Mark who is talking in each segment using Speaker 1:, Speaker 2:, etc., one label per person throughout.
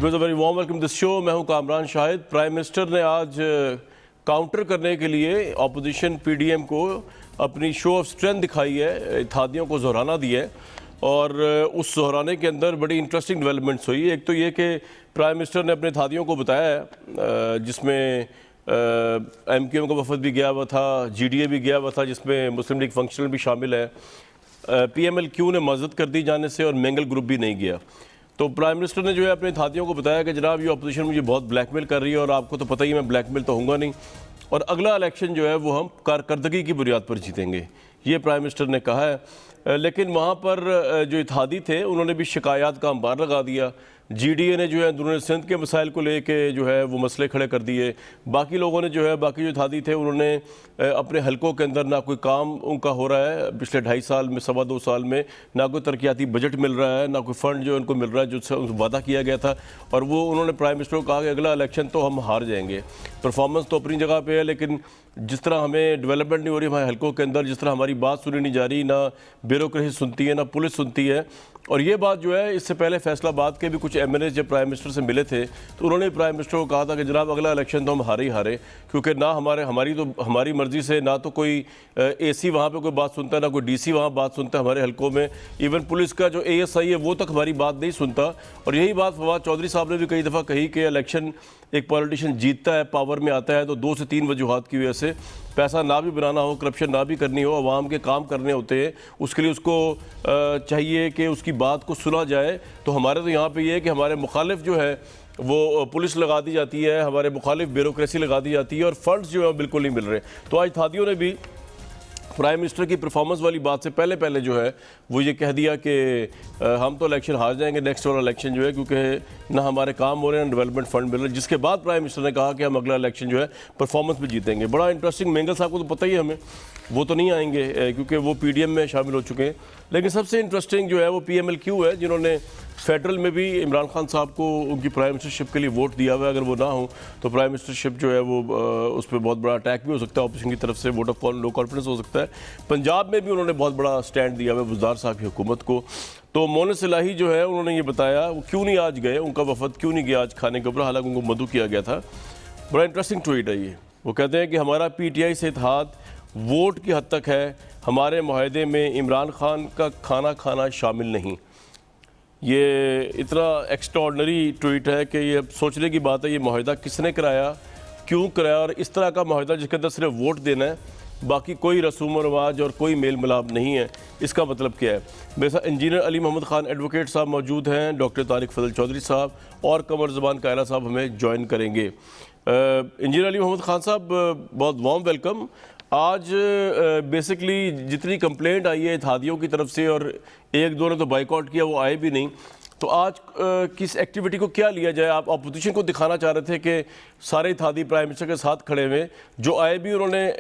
Speaker 1: Very warm welcome دس شو. میں ہوں کامران شاہد. Prime minister نے آج کاؤنٹر کرنے کے لیے اپوزیشن پی ڈی ایم کو اپنی شو آف اسٹرینتھ دکھائی ہے, اتحادیوں کو زہرانہ دیا ہے, اور اس زہرانے کے اندر بڑی انٹرسٹنگ ڈیولپمنٹس ہوئی. ایک تو یہ کہ پرائم منسٹر نے اپنے اتحادیوں کو بتایا ہے, جس میں ایم کیو ایم کا وفد بھی گیا ہوا تھا, جی ڈی اے بھی گیا ہوا تھا, جس میں مسلم لیگ فنکشنل بھی شامل ہے, پی ایم ایل کیو نے معذرت کر دی جانے سے, اور مینگل گروپ بھی نہیں گیا. تو پرائم منسٹر نے جو ہے اپنے اتحادیوں کو بتایا کہ جناب یہ اپوزیشن مجھے بہت بلیک میل کر رہی ہے, اور آپ کو تو پتہ ہی میں بلیک میل تو ہوں گا نہیں, اور اگلا الیکشن جو ہے وہ ہم کارکردگی کی بنیاد پر جیتیں گے, یہ پرائم منسٹر نے کہا ہے. لیکن وہاں پر جو اتحادی تھے انہوں نے بھی شکایات کا انبار لگا دیا. جی ڈی اے نے جو ہے اندرون سندھ کے مسائل کو لے کے جو ہے وہ مسئلے کھڑے کر دیے. باقی لوگوں نے جو ہے, باقی جو اتحادی تھے انہوں نے اپنے حلقوں کے اندر نہ کوئی کام ان کا ہو رہا ہے پچھلے 2.5 سال میں, 2.25 سال میں, نہ کوئی ترقیاتی بجٹ مل رہا ہے, نہ کوئی فنڈ جو ان کو مل رہا ہے جو سے وعدہ کیا گیا تھا. اور وہ انہوں نے پرائم منسٹر کو کہا کہ اگلا الیکشن تو ہم ہار جائیں گے. پرفارمنس تو اپنی جگہ پہ ہے, لیکن جس طرح ہمیں ڈیولپمنٹ نہیں ہو رہی ہمارے حلقوں کے اندر, جس طرح ہماری بات سنی نہیں جا رہی, نہ بیوروکریسی سنتی ہے, نہ پولیس سنتی ہے. اور یہ بات جو ہے, اس سے پہلے فیصل آباد کے بھی کچھ ایم ایل اے جب پرائم منسٹر سے ملے تھے تو انہوں نے پرائم منسٹر کو کہا تھا کہ جناب اگلا الیکشن تو ہم ہارے ہی ہارے, کیونکہ نہ ہماری مرضی سے نہ تو کوئی اے سی وہاں پہ کوئی بات سنتا ہے, نہ کوئی ڈی سی وہاں بات سنتا ہے ہمارے حلقوں میں. ایون پولیس کا جو اے ایس آئی ہے وہ تک ہماری بات نہیں سنتا. اور یہی بات فواد چودھری صاحب نے بھی کئی دفعہ کہی کہ الیکشن ایک پولیٹیشن جیتتا ہے, پاور میں آتا ہے تو 2 سے 3 وجوہات کی وجہ سے, پیسہ نہ بھی بنانا ہو, کرپشن نہ بھی کرنی ہو, عوام کے کام کرنے ہوتے ہیں, اس کے لیے اس کو چاہیے کہ اس کی بات کو سنا جائے. تو ہمارے تو یہاں پہ یہ ہے کہ ہمارے مخالف جو ہے وہ پولیس لگا دی جاتی ہے, ہمارے مخالف بیوروکریسی لگا دی جاتی ہے, اور فنڈز جو ہیں بالکل نہیں مل رہے. تو آج اتحادیوں نے بھی پرائم منسٹر کی پرفارمنس والی بات سے پہلے جو ہے وہ یہ کہہ دیا کہ ہم تو الیکشن ہار جائیں گے نیکسٹ والا الیکشن جو ہے, کیونکہ نہ ہمارے کام ہو رہے ہیں, نہ ڈیولپمنٹ فنڈ مل رہے ہیں. جس کے بعد پرائم منسٹر نے کہا کہ ہم اگلا الیکشن جو ہے پرفارمنس بھی جیتیں گے. بڑا انٹرسٹنگ. مینگل صاحب کو تو پتہ ہی ہے ہمیں, وہ تو نہیں آئیں گے کیونکہ وہ پی ڈی ایم میں شامل ہو چکے ہیں. لیکن سب سے انٹرسٹنگ جو ہے وہ پی ایم ایل کیو ہے, جنہوں نے فیڈرل میں بھی عمران خان صاحب کو ان کی پرائم منسٹرشپ کے لیے ووٹ دیا ہوا ہے. اگر وہ نہ ہوں تو پرائم منسٹرشپ جو ہے وہ اس پہ بہت بڑا اٹیک بھی ہو سکتا ہے اپوزیشن کی طرف سے, ووٹ آف لو کانفیڈنس ہو سکتا ہے. پنجاب میں بھی انہوں نے بہت بڑا سٹینڈ دیا ہوا ہے وزدار صاحب کی حکومت کو. تو مونس الہی جو ہے انہوں نے یہ بتایا وہ کیوں نہیں آج گئے, ان کا وفد کیوں نہیں گیا آج کھانے کے اوپر, حالانکہ ان کو مدعو کیا گیا تھا. بڑا انٹرسٹنگ ٹویٹ ہے یہ. وہ کہتے ہیں کہ ہمارا پی ٹی آئی سے اتحاد ووٹ کی حد تک ہے, ہمارے معاہدے میں عمران خان کا کھانا کھانا شامل نہیں. یہ اتنا ایکسٹراڈنری ٹویٹ ہے کہ یہ سوچنے کی بات ہے یہ معاہدہ کس نے کرایا, کیوں کرایا, اور اس طرح کا معاہدہ جس کے اندر صرف ووٹ دینا ہے, باقی کوئی رسوم و رواج اور کوئی میل ملاپ نہیں ہے, اس کا مطلب کیا ہے. میرے ساتھ انجینئر علی محمد خان ایڈوکیٹ صاحب موجود ہیں, ڈاکٹر طارق فضل چودھری صاحب, اور قمر زبان قائلہ صاحب ہمیں جوائن کریں گے. انجینئر علی محمد خان صاحب بہت وارم ویلکم. آج بیسکلی جتنی کمپلینٹ آئی ہے اتحادیوں کی طرف سے, اور 1-2 نے تو بائیکاٹ کیا, وہ آئے بھی نہیں, تو آج کس ایکٹیویٹی کو کیا لیا جائے؟ آپ اپوزیشن کو دکھانا چاہ رہے تھے کہ سارے اتحادی پرائم منسٹر کے ساتھ کھڑے ہوئے, جو آئے بھی انہوں نے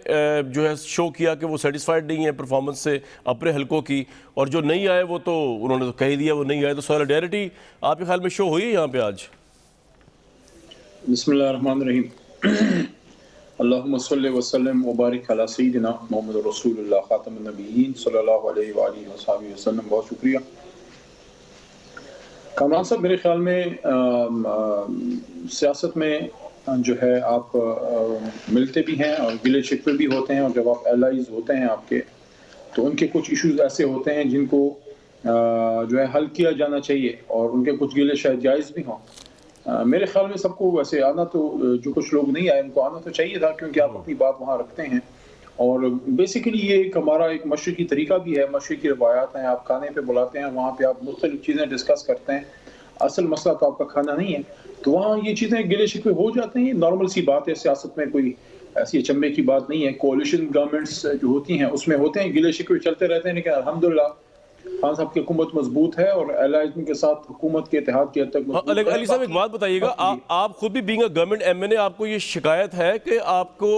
Speaker 1: جو ہے شو کیا کہ وہ سیٹسفائیڈ نہیں ہے پرفارمنس سے اپنے حلقوں کی, اور جو نہیں آئے وہ تو انہوں نے تو کہہ دیا وہ نہیں آئے. تو سولیڈیرٹی آپ کے خیال میں شو ہوئی ہے یہاں پہ آج؟
Speaker 2: بسم اللہ الرحمن الرحیم. اللہم صلی وسلم وبارک علی سیدنا محمد رسول اللہ خاتم النبیین صلی اللہ علیہ وآلہ وصحبہ وسلم. بہت شکریہ. کامران صاحب, میرے خیال میں سیاست میں جو ہے آپ ملتے بھی ہیں اور گلے شکوے بھی ہوتے ہیں, اور جب آپ الائیز ہوتے ہیں آپ کے, تو ان کے کچھ ایشوز ایسے ہوتے ہیں جن کو جو ہے حل کیا جانا چاہیے, اور ان کے کچھ گلے شاید جائز بھی ہوں. میرے خیال میں سب کو ویسے آنا تو, جو کچھ لوگ نہیں آئے ان کو آنا تو چاہیے تھا, کیونکہ آپ اپنی بات وہاں رکھتے ہیں. اور بیسیکلی یہ ہمارا ایک مشرقی طریقہ بھی ہے, مشرقی روایات ہیں. آپ کھانے پہ بلاتے ہیں, وہاں پہ آپ مختلف چیزیں ڈسکس کرتے ہیں. اصل مسئلہ تو آپ کا کھانا نہیں ہے, تو وہاں یہ چیزیں گلے شکوے ہو جاتے ہیں. یہ نارمل سی بات ہے, سیاست میں کوئی ایسی اچنبے کی بات نہیں ہے. کولیشن گورنمنٹس جو ہوتی ہیں اس میں ہوتے ہیں گلے شکوے چلتے رہتے ہیں, لیکن الحمدللہ خان صاحب کی حکومت مضبوط ہے, اور الائزمنٹ کے ساتھ حکومت کے اتحاد کی حد تک مضبوط ہے.
Speaker 1: علی صاحب ایک بات بتائیے گا, آپ خود بھی being a government M N A, آپ کو یہ شکایت ہے کہ آپ کو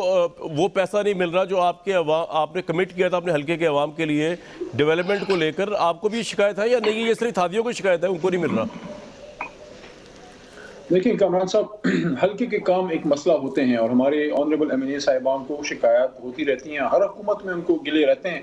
Speaker 1: وہ پیسہ نہیں مل رہا جو آپ نے کمٹ کیا تھا اپنے حلقے کے عوام کے لیے ڈیولپمنٹ کو لے کر؟ آپ کو بھی یہ شکایت ہے یا نہیں؟ یہ صرف اتحادیوں کو شکایت ہے, ان کو نہیں مل رہا؟
Speaker 2: دیکھیں کامران صاحب, حلقے کے کام ایک مسئلہ ہوتے ہیں, اور ہمارے آنریبل ایم این اے صاحبان کو شکایات ہوتی رہتی ہیں. ہر حکومت میں ان کو گلے رہتے ہیں.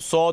Speaker 1: 100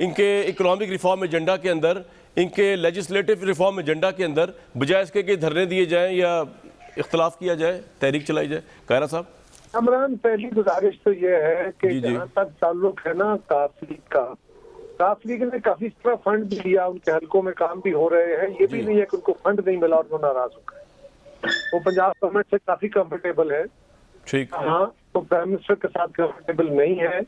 Speaker 1: ان کے اکنامک ریفارم ایجنڈا کے اندر، ان کے لیجسلیٹو ریفارم ایجنڈا کے اندر، بجائے اس کے کہ دھرنے دیے جائیں یا اختلاف کیا جائے، تحریک چلائی جائے؟ قاہرہ صاحب
Speaker 3: کامران، پہلی گزارش تو یہ ہے کہ جہاں تک تعلق ہے نا کاف لیگ کا، کاف لیگ نے کافی طرح فنڈ بھی لیا، ان کے حلقوں میں کام بھی ہو رہے ہیں، یہ بھی نہیں ہے کہ ان کو فنڈ نہیں ملا اور وہ ناراض ہو گئے۔ وہ پنجاب گورنمنٹ سے کافی کمفرٹیبل ہے،
Speaker 1: ٹھیک،
Speaker 3: ہاں تو پرائم منسٹر کے ساتھ کمفرٹیبل نہیں ہے،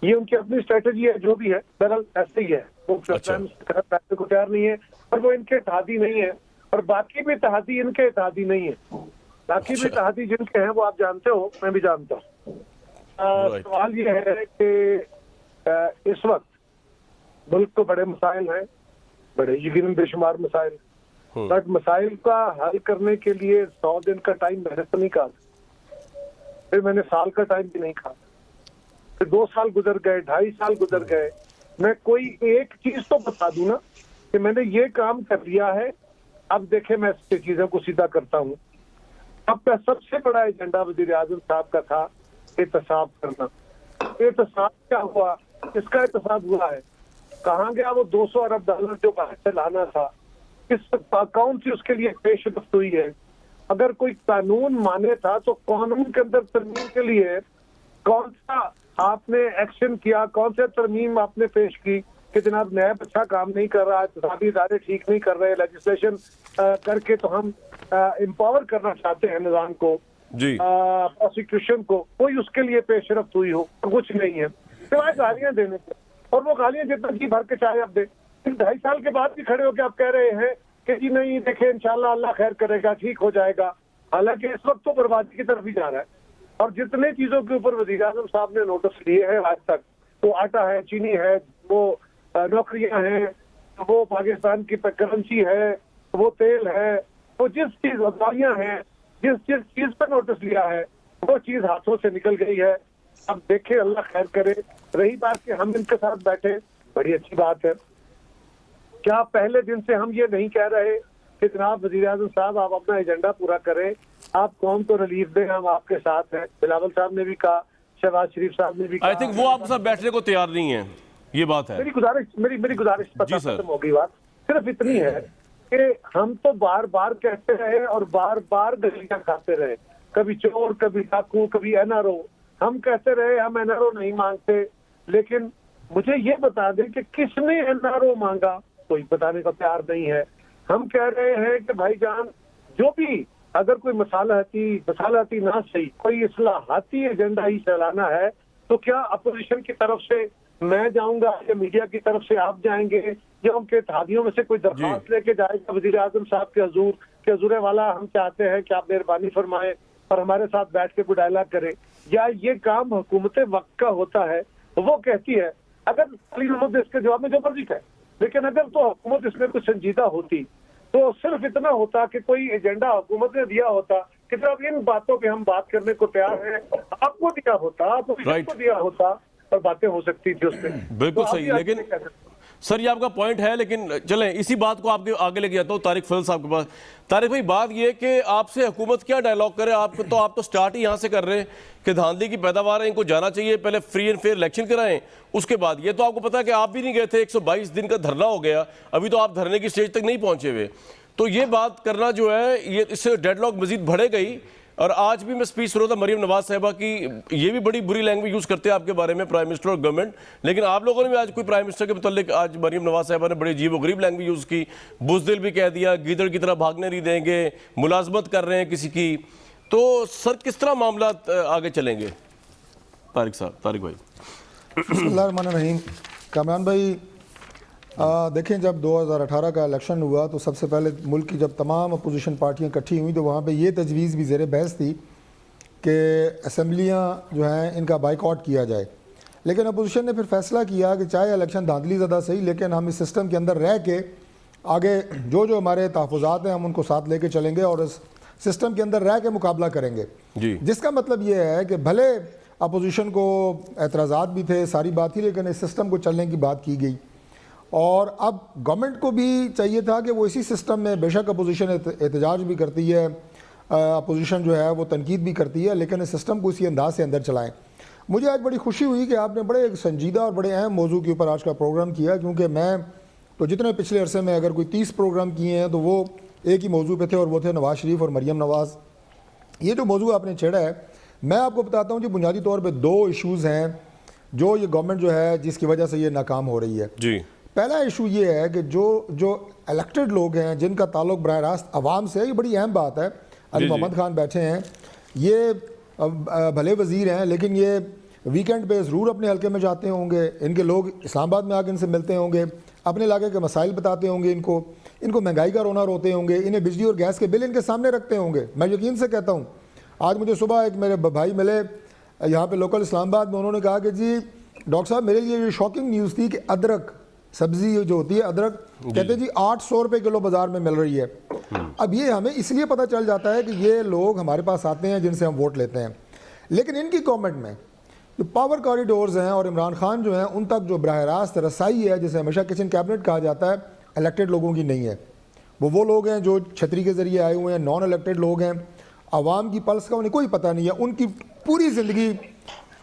Speaker 3: یہ ان کی اپنی اسٹریٹجی ہے جو بھی ہے، بہرحال ایسے ہی ہے، وہ پرائم منسٹر کے ساتھ بیٹھنے کو تیار نہیں ہے، اور وہ ان کے اتحادی نہیں ہے، اور باقی بھی اتحادی ان کے اتحادی نہیں ہے، باقی بھی اتحادی جن کے ہیں وہ آپ جانتے ہو، میں بھی جانتا ہوں۔ سوال یہ ہے کہ اس وقت ملک کو بڑے مسائل ہیں، بڑے یقیناً بے شمار مسائل، بٹ مسائل کا حل کرنے کے لیے 100 دن کا ٹائم میں نے تو نہیں کہا، پھر میں نے سال کا ٹائم بھی نہیں کہا، پھر 2 سال گزر گئے، 2.5 سال گزر گئے، میں کوئی ایک چیز تو بتا دوں نا کہ میں نے یہ کام کر لیا ہے، اب دیکھیں میں اس چیزوں کو سیدھا کرتا ہوں۔ اب کا سب سے بڑا ایجنڈا وزیر اعظم صاحب کا تھا احتساب کرنا۔ احتساب کیا ہوا؟ کس کا احتساب ہوا ہے؟ کہاں گیا وہ $200 ارب جو باہر سے لانا تھا؟ کون سی اس کے لیے پیش رفت ہوئی ہے؟ اگر کوئی قانون مانے تھا تو قانون کے اندر ترمیم کے لیے کون سا آپ نے ایکشن کیا، کون سے ترمیم آپ نے پیش کی کہ جناب نیب اچھا کام نہیں کر رہا، اقتصادی ادارے ٹھیک نہیں کر رہے، لیجسلیشن کر کے تو ہم امپاور کرنا چاہتے ہیں نظام کو،
Speaker 1: جی
Speaker 3: پروسیکیوشن کو، کوئی اس کے لیے پیش رفت ہوئی ہو؟ کچھ نہیں ہے، سوائے گالیاں دینے سے، اور وہ گالیاں جتنا جی بھر کے چاہے اب دے۔ 2.5 سال کے بعد بھی کھڑے ہو کے آپ کہہ رہے ہیں کہ جی نہیں دیکھیں انشاءاللہ اللہ خیر کرے گا، ٹھیک ہو جائے گا، حالانکہ اس وقت تو بربادی کی طرف ہی جا رہا ہے۔ اور جتنے چیزوں کے اوپر وزیر اعظم صاحب نے نوٹس لیے ہیں آج تک، وہ آٹا ہے، چینی ہے، وہ نوکریاں ہیں، وہ پاکستان کی کرنسی ہے، وہ تیل ہے، وہ جس چیز دوائیاں ہیں، جس چیز پہ نوٹس لیا ہے وہ چیز ہاتھوں سے نکل گئی ہے۔ اب دیکھیں اللہ خیر کرے۔ رہی بات کہ ہم ان کے ساتھ بیٹھے، بڑی اچھی بات ہے۔ کیا پہلے دن سے ہم یہ نہیں کہہ رہے کہ جناب وزیر اعظم صاحب آپ اپنا ایجنڈا پورا کریں، آپ قوم کو ریلیف دیں، ہم آپ کے ساتھ ہیں؟ بلاول صاحب نے بھی کہا، شہباز شریف صاحب نے بھی کہا۔
Speaker 1: آئی تھنک وہ آپ کے ساتھ بیٹھنے کو تیار نہیں ہیں، یہ بات ہے۔
Speaker 3: میری گزارش پتہ ختم ہو گئی، بات صرف اتنی ہے کہ ہم تو بار بار کہتے رہے اور بار بار گلیاں کھاتے رہے، کبھی چور، کبھی ڈاکو، کبھی این آر او، ہم کہتے رہے ہم این آر او نہیں مانگتے، لیکن مجھے یہ بتا دیں کہ کس نے این آر او مانگا؟ کوئی بتانے کا تیار نہیں ہے۔ ہم کہہ رہے ہیں کہ بھائی جان جو بھی اگر کوئی مصالحتی نہ صحیح کوئی اصلاحاتی ایجنڈا ہی چلانا ہے تو کیا اپوزیشن کی طرف سے میں جاؤں گا یا میڈیا کی طرف سے آپ جائیں گے یا ان کے اتحادیوں میں سے کوئی درخواست لے کے جائے گا وزیر اعظم صاحب کے حضور کہ حضور والا ہم چاہتے ہیں کہ آپ مہربانی فرمائیں اور ہمارے ساتھ بیٹھ کے کوئی ڈائلاگ کریں؟ یا یہ کام حکومت وقت کا ہوتا ہے؟ وہ کہتی ہے اگر علی محمد اس کے جواب میں جو مرضی ہے، لیکن اگر تو حکومت اس میں کچھ سنجیدہ ہوتی تو صرف اتنا ہوتا کہ کوئی ایجنڈا حکومت نے دیا ہوتا کہ جب ان باتوں پہ ہم بات کرنے کو تیار ہیں، آپ کو دیا ہوتا، اپوزیشن کو دیا ہوتا اور باتیں ہو سکتی تھی اس پہ۔
Speaker 1: بالکل صحیح، لیکن سر یہ آپ کا پوائنٹ ہے، لیکن چلیں اسی بات کو آپ کے آگے لے کے جاتا ہوں طارق فضل صاحب کے پاس۔ طارق بھائی بات یہ کہ آپ سے حکومت کیا ڈائلاگ کرے؟ آپ تو سٹارٹ ہی یہاں سے کر رہے ہیں کہ دھاندلی کی پیداوار ہے، ان کو جانا چاہیے، پہلے فری اینڈ فیئر الیکشن کرائیں، اس کے بعد یہ تو آپ کو پتا ہے کہ آپ بھی نہیں گئے تھے، 122 دن کا دھرنا ہو گیا، ابھی تو آپ دھرنے کی سٹیج تک نہیں پہنچے ہوئے، تو یہ بات کرنا جو ہے یہ اس سے ڈیڈ لاک مزید بڑھے گئی۔ اور آج بھی میں سپیچ سن رہا تھا مریم نواز صاحبہ کی، یہ بھی بڑی بری لینگویج یوز کرتے ہیں آپ کے بارے میں پرائم منسٹر اور گورنمنٹ، لیکن آپ لوگوں نے بھی آج کوئی پرائم منسٹر کے متعلق آج مریم نواز صاحبہ نے بڑی عجیب و غریب لینگویج یوز کی، بزدل بھی کہہ دیا، گیدڑ کی طرح بھاگنے نہیں دیں گے، ملازمت کر رہے ہیں کسی کی، تو سر کس طرح معاملات آگے چلیں گے؟ طارق بھائی۔
Speaker 4: بسم اللہ الرحمن الرحیم۔ کامران بھائی دیکھیں جب 2018 کا الیکشن ہوا تو سب سے پہلے ملک کی جب تمام اپوزیشن پارٹیاں اکٹھی ہوئیں تو وہاں پہ یہ تجویز بھی زیر بحث تھی کہ اسمبلیاں جو ہیں ان کا بائیکاٹ کیا جائے، لیکن اپوزیشن نے پھر فیصلہ کیا کہ چاہے الیکشن دھاندلی زدہ صحیح، لیکن ہم اس سسٹم کے اندر رہ کے آگے جو ہمارے تحفظات ہیں ہم ان کو ساتھ لے کے چلیں گے اور اس سسٹم کے اندر رہ کے مقابلہ کریں گے، جس کا مطلب یہ ہے کہ بھلے اپوزیشن کو اعتراضات بھی تھے، ساری بات تھی، لیکن اس سسٹم کو چلنے کی بات کی گئی۔ اور اب گورنمنٹ کو بھی چاہیے تھا کہ وہ اسی سسٹم میں، بے شک اپوزیشن احتجاج بھی کرتی ہے، اپوزیشن جو ہے وہ تنقید بھی کرتی ہے، لیکن اس سسٹم کو اسی انداز سے اندر چلائیں۔ مجھے آج بڑی خوشی ہوئی کہ آپ نے بڑے ایک سنجیدہ اور بڑے اہم موضوع کے اوپر آج کا پروگرام کیا، کیونکہ میں تو جتنے پچھلے عرصے میں اگر کوئی 30 پروگرام کیے ہیں تو وہ ایک ہی موضوع پہ تھے، اور وہ تھے نواز شریف اور مریم نواز. یہ جو موضوع آپ نے چھیڑا ہے، میں آپ کو بتاتا ہوں کہ بنیادی طور پہ 2 ایشوز ہیں جو یہ گورنمنٹ جو ہے جس کی وجہ سے یہ ناکام ہو رہی ہے.
Speaker 1: جی.
Speaker 4: پہلا ایشو یہ ہے کہ جو الیکٹڈ لوگ ہیں جن کا تعلق براہ راست عوام سے ہے، یہ بڑی اہم بات ہے. علی محمد خان بیٹھے ہیں، یہ بھلے وزیر ہیں لیکن یہ ویکینڈ پہ ضرور اپنے حلقے میں جاتے ہوں گے، ان کے لوگ اسلام آباد میں آ کے ان سے ملتے ہوں گے، اپنے علاقے کے مسائل بتاتے ہوں گے، ان کو مہنگائی کا رونا روتے ہوں گے، انہیں بجلی اور گیس کے بل ان کے سامنے رکھتے ہوں گے. میں یقین سے کہتا ہوں، آج مجھے صبح ایک میرے بھائی ملے یہاں پہ لوکل اسلام آباد میں، انہوں نے کہا کہ جی ڈاکٹر صاحب میرے لیے یہ شاکنگ نیوز تھی کہ ادرک سبزی جو ہوتی ہے ادرک، کہتے ہیں جی 800 روپے کلو بازار میں مل رہی ہے. اب یہ ہمیں اس لیے پتہ چل جاتا ہے کہ یہ لوگ ہمارے پاس آتے ہیں جن سے ہم ووٹ لیتے ہیں، لیکن ان کی گورنمنٹ میں جو پاور کوریڈورز ہیں اور عمران خان جو ہیں ان تک جو براہ راست رسائی ہے، جسے ہمیشہ کچن کیبنٹ کہا جاتا ہے، الیکٹڈ لوگوں کی نہیں ہے. وہ لوگ ہیں جو چھتری کے ذریعے آئے ہوئے ہیں، نان الیکٹڈ لوگ ہیں، عوام کی پلس کا انہیں کوئی پتہ نہیں ہے. ان کی پوری زندگی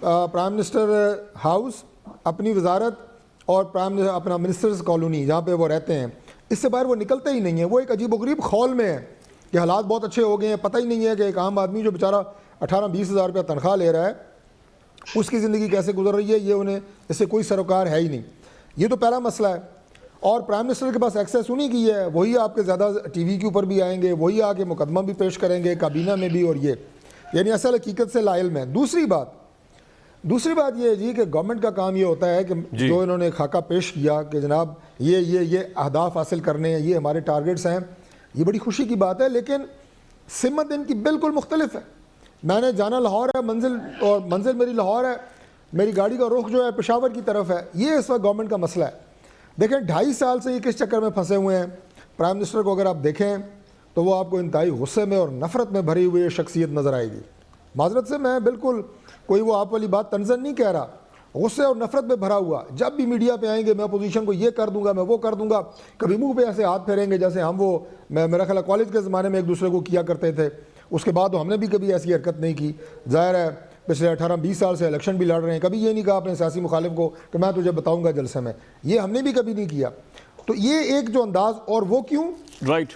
Speaker 4: پرائم منسٹر ہاؤس، اپنی وزارت اور اپنا منسٹرز کالونی جہاں پہ وہ رہتے ہیں، اس سے باہر وہ نکلتے ہی نہیں ہیں. وہ ایک عجیب و غریب خول میں ہے کہ حالات بہت اچھے ہو گئے ہیں، پتہ ہی نہیں ہے کہ ایک عام آدمی جو بیچارہ 18-20 ہزار روپیہ تنخواہ لے رہا ہے اس کی زندگی کیسے گزر رہی ہے، یہ انہیں اس سے کوئی سروکار ہے ہی نہیں. یہ تو پہلا مسئلہ ہے. اور پرائم منسٹر کے پاس ایکسیس انہیں کی ہے، وہی آپ کے زیادہ ٹی وی کے اوپر بھی آئیں گے، وہی آ کے مقدمہ بھی پیش کریں گے کابینہ میں بھی، اور یہ یعنی اصل حقیقت سے لا علم ہے. دوسری بات یہ ہے جی کہ گورنمنٹ کا کام یہ ہوتا ہے کہ جو انہوں نے خاکہ پیش کیا کہ جناب یہ اہداف حاصل کرنے ہیں، یہ ہمارے ٹارگٹس ہیں، یہ بڑی خوشی کی بات ہے، لیکن سمت ان کی بالکل مختلف ہے. میں نے جانا لاہور ہے، منزل میری لاہور ہے، میری گاڑی کا رخ جو ہے پشاور کی طرف ہے. یہ اس وقت گورنمنٹ کا مسئلہ ہے. دیکھیں 2.5 سال سے یہ کس چکر میں پھنسے ہوئے ہیں. پرائم منسٹر کو اگر آپ دیکھیں تو وہ آپ کو انتہائی غصے میں اور نفرت میں بھری ہوئی شخصیت نظر آئے گی. معذرت سے میں بالکل کوئی وہ آپ والی بات طنزاً نہیں کہہ رہا، غصے اور نفرت میں بھرا ہوا. جب بھی میڈیا پہ آئیں گے میں اپوزیشن کو یہ کر دوں گا، میں وہ کر دوں گا، کبھی منہ پہ ایسے ہاتھ پھیریں گے جیسے ہم وہ میرا خیال ہے کالج کے زمانے میں ایک دوسرے کو کیا کرتے تھے. اس کے بعد تو ہم نے بھی کبھی ایسی حرکت نہیں کی. ظاہر ہے پچھلے 18-20 سال سے الیکشن بھی لڑ رہے ہیں، کبھی یہ نہیں کہا اپنے سیاسی مخالف کو کہ میں تجھے بتاؤں گا جلسے میں، یہ ہم نے بھی کبھی نہیں کیا. تو یہ ایک جو انداز، اور وہ کیوں
Speaker 1: رائٹ،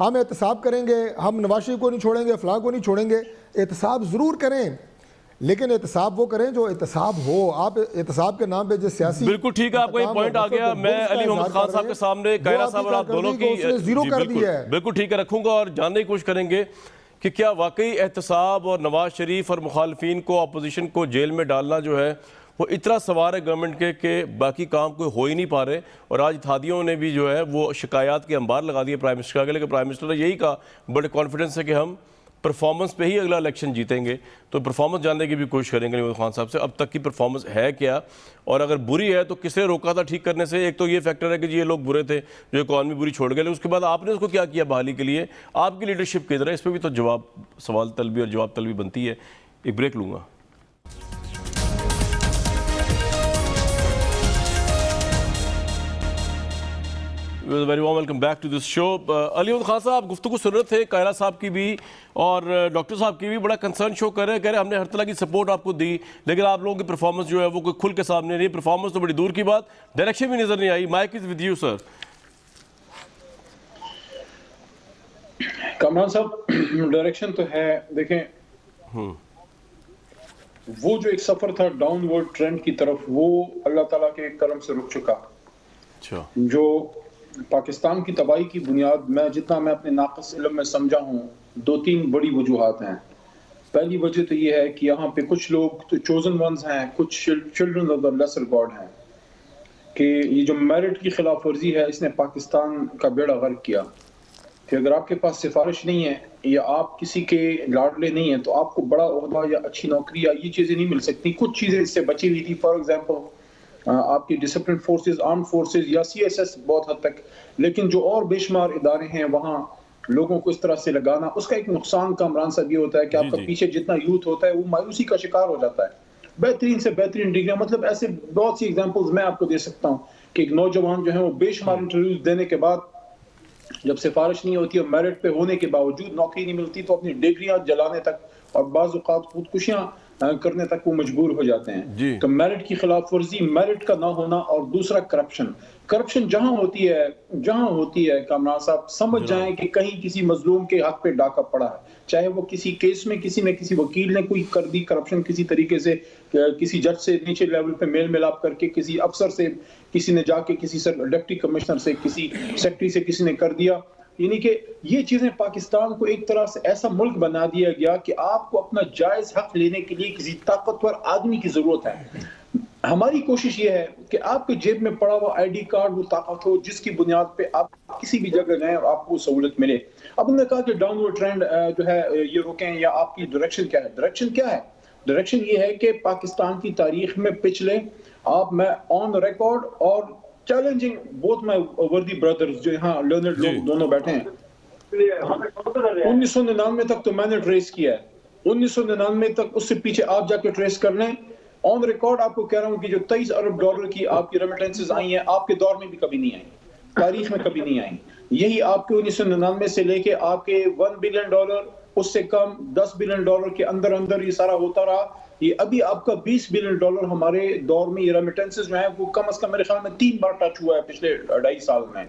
Speaker 4: ہم احتساب کریں گے، ہم نواز شریف کو نہیں چھوڑیں گے، فلاں کو نہیں چھوڑیں گے. احتساب ضرور کریں لیکن احتساب وہ کریں جو احتساب ہو. آپ احتساب کے نام پہ جو سیاسی
Speaker 1: بالکل ٹھیک ہے، آپ کا یہ پوائنٹ آ گیا. میں علی محمد خان صاحب کے سامنے کائرہ صاحب اور آپ دونوں کی
Speaker 4: زیرو کر دی ہے.
Speaker 1: بالکل ٹھیک ہے رکھوں گا، اور جاننے کی کوشش کریں گے کہ کیا واقعی احتساب اور نواز شریف اور مخالفین کو، اپوزیشن کو جیل میں ڈالنا جو ہے وہ اتنا سوار ہے گورنمنٹ کے کہ باقی کام کوئی ہو ہی نہیں پا رہے. اور آج اتحادیوں نے بھی جو ہے وہ شکایات کے انبار لگا دیے پرائم منسٹر کے، لیکن پرائم منسٹر نے یہی کہا بڑے کانفیڈنس ہے کہ ہم پرفارمنس پہ ہی اگلا الیکشن جیتیں گے. تو پرفارمنس جاننے کی بھی کوشش کریں گے خان صاحب سے، اب تک کی پرفارمنس ہے کیا، اور اگر بری ہے تو کس نے روکا تھا ٹھیک کرنے سے. ایک تو یہ فیکٹر ہے کہ یہ لوگ برے تھے جو اکانومی بری چھوڑ گئے، اس کے بعد آپ نے اس کو کیا کیا بحالی کے لیے، آپ کی لیڈرشپ کی طرح. اس پہ بھی تو سوال طلبی اور جواب طلبی بنتی ہے. ایک بریک لوں گا. Very warm welcome back to this show. Ali Muhammad Khan Sahab گفتگو سن رہے تھے، کائرہ صاحب کی بھی اور ڈاکٹر صاحب کی بھی بڑا کنسرن شو کر رہے ہیں، کہہ رہے ہیں ہم نے ہر طرح کی سپورٹ آپ کو دی لیکن آپ لوگوں کی پرفارمنس جو ہے وہ کوئی کھل کے سامنے نہیں. پرفارمنس تو بڑی دور کی بات، ڈائریکشن بھی نظر نہیں آئی. Mic is with you sir.
Speaker 2: Kamran Sahab direction تو ہے، دیکھیں وہ جو ایک سفر تھا ڈاؤن ورڈ ٹرینڈ کی طرف، وہ اللہ تعالیٰ کے کرم سے رک چکا.
Speaker 1: اچھا،
Speaker 2: جو پاکستان کی تباہی کی بنیاد میں اپنے ناقص علم میں سمجھا ہوں 2-3 بڑی وجوہات ہیں. پہلی وجہ تو یہ ہے کہ یہاں پہ کچھ لوگ تو چوزن ونز ہیں، کچھ children of the lesser God ہیں، کہ یہ جو میرٹ کی خلاف ورزی ہے اس نے پاکستان کا بیڑا غرق کیا. کہ اگر آپ کے پاس سفارش نہیں ہے یا آپ کسی کے لاڈلے نہیں ہیں تو آپ کو بڑا عہدہ یا اچھی نوکری یا یہ چیزیں نہیں مل سکتی. کچھ چیزیں اس سے بچی ہوئی تھی، فار ایگزامپل آپ کی ڈسپلن فورسز، آرم فورسز یا CSS بہت حد تک، لیکن جو اور بے شمار ادارے ہیں وہاں لوگوں کو اس طرح سے لگانا، اس کا ایک نقصان کامران صاحب یہ ہوتا ہے کہ آپ کا پیچھے جتنا یوتھ ہوتا ہے وہ مایوسی کا شکار ہو جاتا ہے. بہترین سے بہترین ڈگریاں، مطلب ایسے بہت سی ایگزامپلز میں آپ کو دے سکتا ہوں کہ ایک نوجوان جو ہیں وہ بے شمار انٹرویوز دینے کے بعد جب سفارش نہیں ہوتی اور میرٹ پہ ہونے کے باوجود نوکری نہیں ملتی تو اپنی ڈگریاں جلانے تک اور بعض اوقات خودکشیاں کرنے تک وہ مجبور ہو جاتے ہیں.
Speaker 1: جی.
Speaker 2: تو میرٹ کی خلاف ورزی, میرٹ کا نہ ہونا, اور دوسرا کرپشن جہاں ہوتی ہے کامران صاحب, سمجھ جائیں کہ کہیں کسی مظلوم کے حق پہ ڈاکہ پڑا ہے, چاہے وہ کسی کیس میں کسی نے کسی وکیل نے کوئی کر دی کرپشن کسی طریقے سے, کسی جج سے نیچے لیول پہ میل ملاپ کر کے, کسی افسر سے کسی نے جا کے, کسی ڈپٹی کمشنر سے, کسی سیکٹری سے کسی نے کر دیا. یعنی کہ یہ چیزیں پاکستان کو ایک طرح سے ایسا ملک بنا دیا گیا کہ آپ کو اپنا جائز حق لینے کے لیے کسی طاقتور آدمی کی ضرورت ہے. ہماری کوشش یہ ہے کہ آپ کے جیب میں پڑا ہوا آئی ڈی کارڈ وہ طاقت ہو جس کی بنیاد پہ آپ کسی بھی جگہ جائیں اور آپ کو سہولت ملے. اب انہوں نے کہا کہ ڈاؤن ورڈ ٹرینڈ جو ہے یہ روکیں, یا آپ کی ڈائریکشن کیا ہے؟ ڈائریکشن یہ ہے کہ پاکستان کی تاریخ میں پچھلے میں آن ریکارڈ اور چیلنجنگ بوتھ مائی وردی بردرز جو یہاں لرنڈ لوگ دونوں بیٹھے ہیں, 1999 تک تو میں نے ٹریس کیا ہے, 1999 تک, اس سے پیچھے آپ جا کے ٹریس کر لیں. آن ریکارڈ آپ کو کہہ رہا ہوں کہ جو $23 ارب کی آپ کی ریمیٹنسز آئی ہیں, آپ کے دور میں بھی کبھی نہیں آئیں, تاریخ میں کبھی نہیں آئیں. یہی آپ کے 1999 سے لے کے آپ کے $1 بلین, اس سے کم $10 بلین کے اندر یہ سارا ہوتا رہا. یہ ابھی آپ کا $20 بلین ہمارے دور میں یہ ریمیٹنسز جو ہیں وہ کم از کم میرے خیال میں 3 بار ٹچ ہوا ہے پچھلے 2.5 سال میں.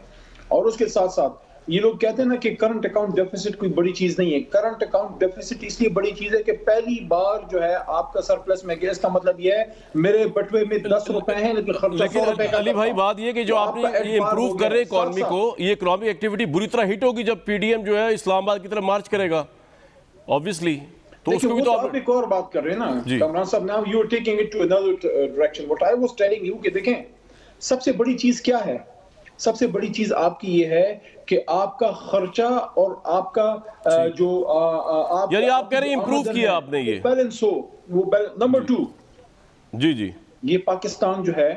Speaker 2: اور اس کے ساتھ ساتھ یہ لوگ کہتے ہیں نا کہ کرنٹ اکاؤنٹ ڈیفیسٹ کوئی بڑی چیز نہیں ہے. کرنٹ اکاؤنٹ ڈیفیسٹ اس لیے بڑی چیز ہے کہ پہلی بار جو ہے آپ کا سرپلس میں گیا. اس کا مطلب یہ ہے میرے بٹوے میں 10 روپے ہیں لیکن خرچہ 100 روپے کا.
Speaker 1: علی بھائی بات یہ کہ جو آپ نے یہ امپروو کر رہے اکانومی کو, یہ اکنامک ایکٹیویٹی بری طرح ہٹ ہوگی جب پی ڈی ایم جو ہے اسلام آباد کی طرف مارچ کرے گا obviously. تو اس کو بھی تو
Speaker 2: آپ ایک اور بات کر رہے ہیں نا کامران صاحب, now you are taking it to another direction. What I was telling you کہ دیکھیں سب سے بڑی چیز کیا ہے, سب سے بڑی چیز آپ کی یہ ہے کہ آپ کا خرچہ اور آپ کا جو
Speaker 1: یعنی آپ کہہ رہے ہیں امپروو کیا آپ نے یہ
Speaker 2: بیلنس ہو. وہ نمبر 2,
Speaker 1: جی
Speaker 2: یہ پاکستان جو ہے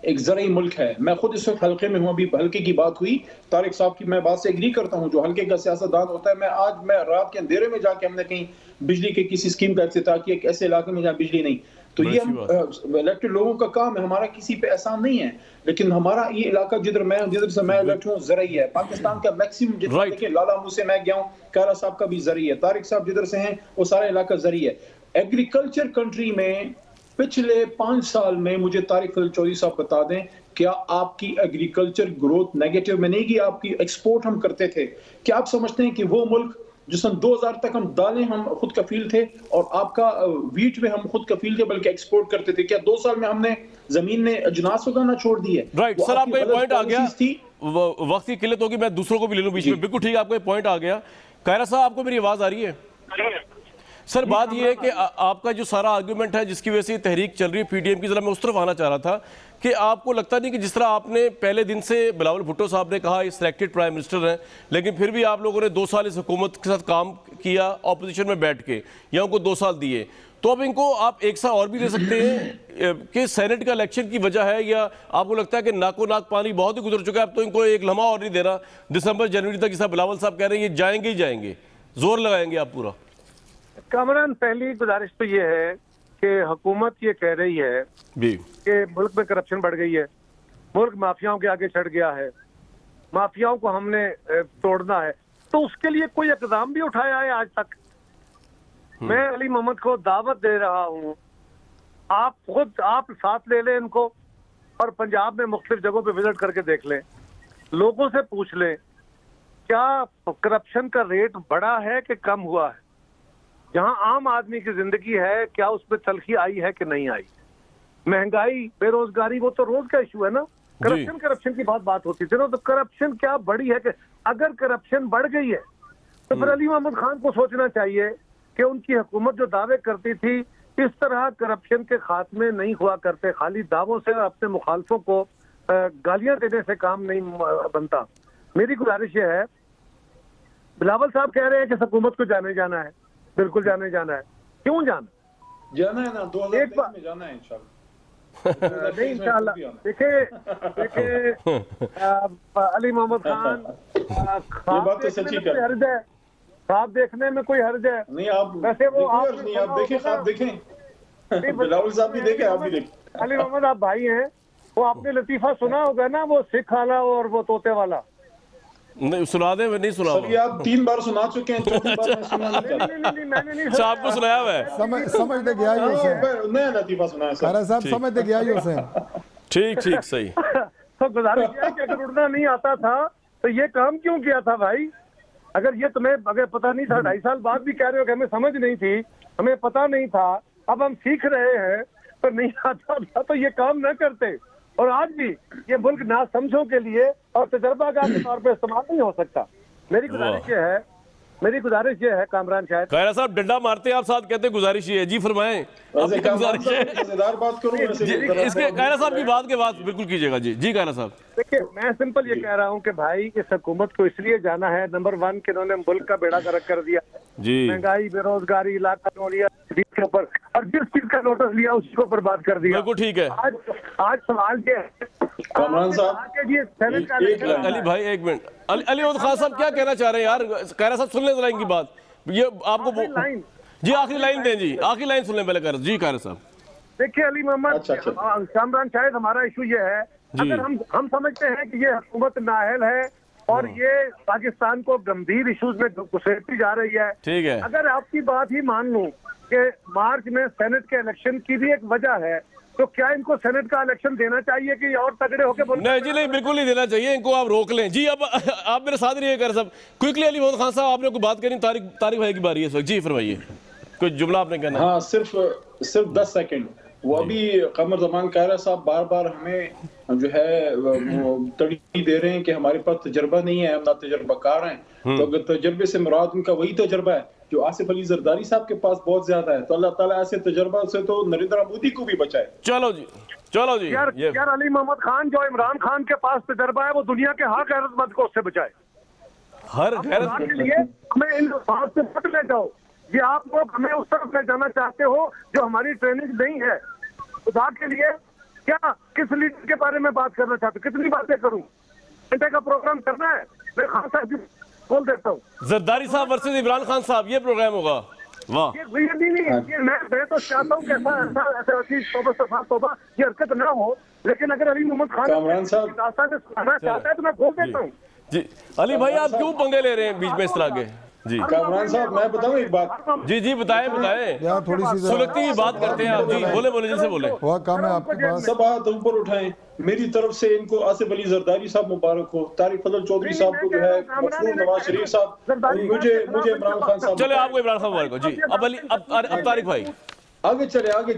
Speaker 2: ایک زرعی ملک ہے. میں خود اس وقت حلقے میں ہوں, ابھی حلقے کی بات ہوئی, طارق صاحب کی میں بات سے ایگری کرتا ہوں, جو حلقے کا سیاستدان ہوتا ہے. میں رات کے اندھیرے میں جا کے ہم نے کہیں بجلی کے کسی اسکیم کا افتتاح کیا, ایک ایسے علاقے میں جہاں بجلی نہیں, تو یہ ہم الیکٹڈ لوگوں کا کام ہے, ہمارا کسی پہ احسان نہیں ہے. لیکن ہمارا یہ علاقہ جدھر سے میں الیکٹ ہوں زرعی ہے. پاکستان کا میکسیمم جتنا دیکھیں, لالا منہ سے میں گیا ہوں, کیرا صاحب کا بھی زرعی ہے, طارق صاحب جدھر سے ہیں وہ سارا علاقہ زرعی ہے. ایگریکلچر کنٹری میں پچھلے 5 سال میں مجھے طارق فضل چودھری صاحب بتا دیں کیا آپ کی ایگریکلچر گروتھ نیگیٹو میں نہیں گئی؟ آپ کی ایکسپورٹ ہم کرتے تھے. کیا آپ سمجھتے ہیں کہ وہ ملک جو سن 2000 تک ہم دالیں ہم خود کفیل تھے اور آپ کا ویٹ میں ہم خود کفیل تھے بلکہ ایکسپورٹ کرتے تھے, کیا 2 سال میں ہم نے زمین نے اجناس اگانا چھوڑ دی ہے؟
Speaker 1: رائٹ سر, آپ کا یہ پوائنٹ آ گیا, وقت کی قلت ہوگی, میں دوسروں کو بھی لے لوں بیچ میں. بالکل ٹھیک ہے, آپ کا یہ پوائنٹ آ گیا. کائرہ صاحب آپ کو میری آواز آ رہی ہے؟ سر بات یہ ہے کہ آپ کا جو سارا آرگیومنٹ ہے جس کی وجہ سے یہ تحریک چل رہی ہے پی ڈی ایم کی, ذرا میں اس طرف آنا چاہ رہا تھا کہ آپ کو لگتا نہیں کہ جس طرح آپ نے پہلے دن سے بلاول بھٹو صاحب نے کہا یہ سلیکٹڈ پرائم منسٹر ہیں, لیکن پھر بھی آپ لوگوں نے 2 سال اس حکومت کے ساتھ کام کیا اپوزیشن میں بیٹھ کے, یا ان کو 2 سال دیے, تو اب ان کو آپ 1 سال اور بھی دے سکتے ہیں کہ سینٹ کا الیکشن کی وجہ ہے, یا آپ کو لگتا ہے کہ ناکو ناک پانی بہت ہی گزر چکا ہے, اب تو ان کو ایک لمحہ اور نہیں دینا, دسمبر جنوری تک جیسا بلاول صاحب کہہ رہے ہیں یہ جائیں گے ہی جائیں گے, زور لگائیں گے آپ پورا؟
Speaker 3: کامران, پہلی گزارش تو یہ ہے کہ حکومت یہ کہہ رہی ہے کہ ملک میں کرپشن بڑھ گئی ہے, ملک مافیاؤں کے آگے چڑھ گیا ہے, مافیاؤں کو ہم نے توڑنا ہے, تو اس کے لیے کوئی اقدام بھی اٹھایا ہے آج تک؟ میں علی محمد کو دعوت دے رہا ہوں, آپ ساتھ لے لیں ان کو اور پنجاب میں مختلف جگہوں پہ وزٹ کر کے دیکھ لیں, لوگوں سے پوچھ لیں کیا کرپشن کا ریٹ بڑھا ہے کہ کم ہوا ہے. جہاں عام آدمی کی زندگی ہے کیا اس پہ تلخی آئی ہے کہ نہیں آئی؟ مہنگائی, بے روزگاری, وہ تو روز کا ایشو ہے نا. کرپشن کی بات ہوتی تھی نا, تو کرپشن کیا بڑی ہے کہ اگر کرپشن بڑھ گئی ہے تو پھر علی محمد خان کو سوچنا چاہیے کہ ان کی حکومت جو دعوے کرتی تھی اس طرح کرپشن کے خاتمے نہیں ہوا کرتے, خالی دعووں سے اپنے مخالفوں کو گالیاں دینے سے کام نہیں بنتا. میری گزارش یہ ہے, بلاول صاحب کہہ رہے ہیں کہ حکومت کو جانا ہے, بالکل جانا ہے, کیوں جانا ہے نا 2023 میں جانا ہے انشاءاللہ. نہیں انشاءاللہ, دیکھیں علی محمد خان, خواب دیکھنے میں کوئی حرج ہے نہیں. آپ ویسے وہ آپ دیکھیں, خواب دیکھیں, بلاول صاحب بھی دیکھیں, آپ بھی دیکھیں. علی محمد آپ بھائی ہیں, وہ آپ نے لطیفہ سنا ہوگا نا, وہ سکھ والا اور وہ طوطے والا,
Speaker 1: نہیں سنا دیں, میں نہیں سنا
Speaker 2: سر یہ آپ 3 بار سنا چکے ہیں, 4 بار میں سنا نہیں چاہتا.
Speaker 3: نہیں میں نے نہیں
Speaker 1: اچھا آپ کو سنایا ہوا ہے,
Speaker 4: سمجھتے گیا ہی حسین,
Speaker 2: نیا لطیفہ سنایا سر.
Speaker 4: قائرہ صاحب سمجھتے گیا ہی حسین.
Speaker 1: ٹھیک صحیح.
Speaker 3: تو گزارش کیا کہ اگر اڑنا نہیں آتا تھا تو یہ کام کیوں کیا تھا بھائی؟ اگر یہ تمہیں اگر پتہ نہیں تھا, 2.5 سال بعد بھی کہہ رہے ہو کہ ہمیں سمجھ نہیں تھی, ہمیں پتہ نہیں تھا, اب ہم سیکھ رہے ہیں, تو نہیں آتا تھا تو یہ کام نہ کرتے. اور آج بھی یہ ملک ناسمجھوں کے لیے اور تجربہ کار کے طور پہ استعمال نہیں ہو سکتا. میری گزارش یہ ہے کامران شاہد.
Speaker 1: قائرہ صاحب ڈنڈا مارتے ہیں آپ, ساتھ کہتے ہیں گزارش یہ ہے. جی فرمائیں, آپ کی گزارش ہے.
Speaker 2: مزیدار بات کروں
Speaker 1: اس کے قائرہ صاحب کی بات کے بعد بالکل کیجیے گا. جی قائرہ صاحب.
Speaker 3: دیکھیے میں سمپل یہ کہہ رہا ہوں کہ بھائی اس حکومت کو اس لیے جانا ہے, نمبر 1 کہ انہوں نے ملک کا بیڑا غرق کر دیا.
Speaker 1: جی
Speaker 3: مہنگائی, بے روزگاری, علاقہ نوریہ کے اوپر, اور جس چیز کا نوٹس لیا اسی کو برباد کر دیا.
Speaker 1: بالکل ٹھیک ہے.
Speaker 3: آج سوال یہ ہے
Speaker 2: کامران صاحب,
Speaker 1: علی بھائی ایک منٹ. علی محمد خان صاحب کیا کہنا چاہ رہے ہیں یار؟ قائرہ صاحب سن لیں ذرا ان کی بات. یہ آپ کو جی آخری لائن دیں, جی آخری لائن سن لیں پہلے قائرہ. جی قائرہ صاحب.
Speaker 3: دیکھیے علی محمد کامران شاید ہمارا ایشو یہ ہے, اگر ہم سمجھتے ہیں کہ یہ حکومت نااہل ہے اور یہ پاکستان کو گمبھیر ایشوز میں گھسیٹتی جا رہی ہے.
Speaker 1: ٹھیک ہے.
Speaker 3: اگر آپ کی بات ہی مان لوں کہ مارچ میں سینٹ کے الیکشن کی بھی ایک وجہ ہے, تو کیا ان کو سینٹ کا الیکشن دینا چاہیے کہ اور تگڑے ہو کے بولیں؟
Speaker 1: نہیں جی نہیں, بالکل نہیں دینا چاہیے. ان کو آپ روک لیں. جی اب آپ میرے ساتھ رہیے قائرہ صاحب. کوئکلی علی محمد خان صاحب آپ نے کوئی بات کرنی, طارق بھائی کی باری ہے اس وقت. جی فرمائیے, کوئی جملہ آپ نے کہنا ہے.
Speaker 2: ہاں صرف 10 سیکنڈ. وہ ابھی قمر زمان قائرہ صاحب بار بار ہمیں جو ہے تڑی دے رہے ہیں کہ ہمارے پاس تجربہ نہیں ہے, ہم نہ تجربہ کار ہیں. تو اگر تجربے سے مراد ان کا وہی تجربہ ہے جو آصف علی زرداری صاحب کے پاس بہت زیادہ ہے, تو اللہ تعالیٰ ایسے تجربہ سے تو نریندر مودی کو بھی بچائے.
Speaker 1: چلو جی.
Speaker 3: یار علی محمد خان جو عمران خان کے پاس تجربہ ہے وہ دنیا کے ہر غیرت مند کو اس سے بچائے.
Speaker 1: ہر
Speaker 3: خیرت کے لیے ہمیں ان بات سے پٹ لے جاؤ. یہ آپ لوگ ہمیں اس طرف لے جانا چاہتے ہو جو ہماری ٹریننگ نہیں ہے. خدا کے لیے کیا کس لیڈر کے بارے میں بات کرنا چاہتے ہو؟ کتنی باتیں کروں؟ گھنٹے کا پروگرام کرنا ہے. میں خان صاحب بھی بول دیتا ہوں,
Speaker 1: زرداری صاحب ورسز عمران خان صاحب یہ پروگرام ہوگا. واہ
Speaker 3: یہ میں تو چاہتا ہوں کہ توبہ یہ حرکت نہ ہو, لیکن اگر علی محمد خان
Speaker 2: کامران صاحب
Speaker 3: راستہ سے سنانا چاہتا ہے تو میں بول دیتا ہوں.
Speaker 1: جی علی بھائی آپ کیوں پنگے لے رہے ہیں بیچ میں اس طرح کے؟ جی
Speaker 2: کامران صاحب میں بتاؤں ایک بات.
Speaker 1: جی بتائیں
Speaker 4: یار تھوڑی سی
Speaker 1: سلگتی کی بات کرتے ہیں آپ. جی بولے جن سے بولے.
Speaker 4: ہوا کام ہے آپ کے پاس.
Speaker 2: سب ہاتھ اوپر اٹھائیں. میری طرف سے ان کو آصف علی زرداری صاحب مبارک ہو, طارق فضل چودھری صاحب کو جو ہے, مفخور نواز شریف صاحب, مجھے عمران خان صاحب.
Speaker 1: چلے آپ کو عمران خان مبارک ہو. جی اب طارق بھائی
Speaker 2: آگے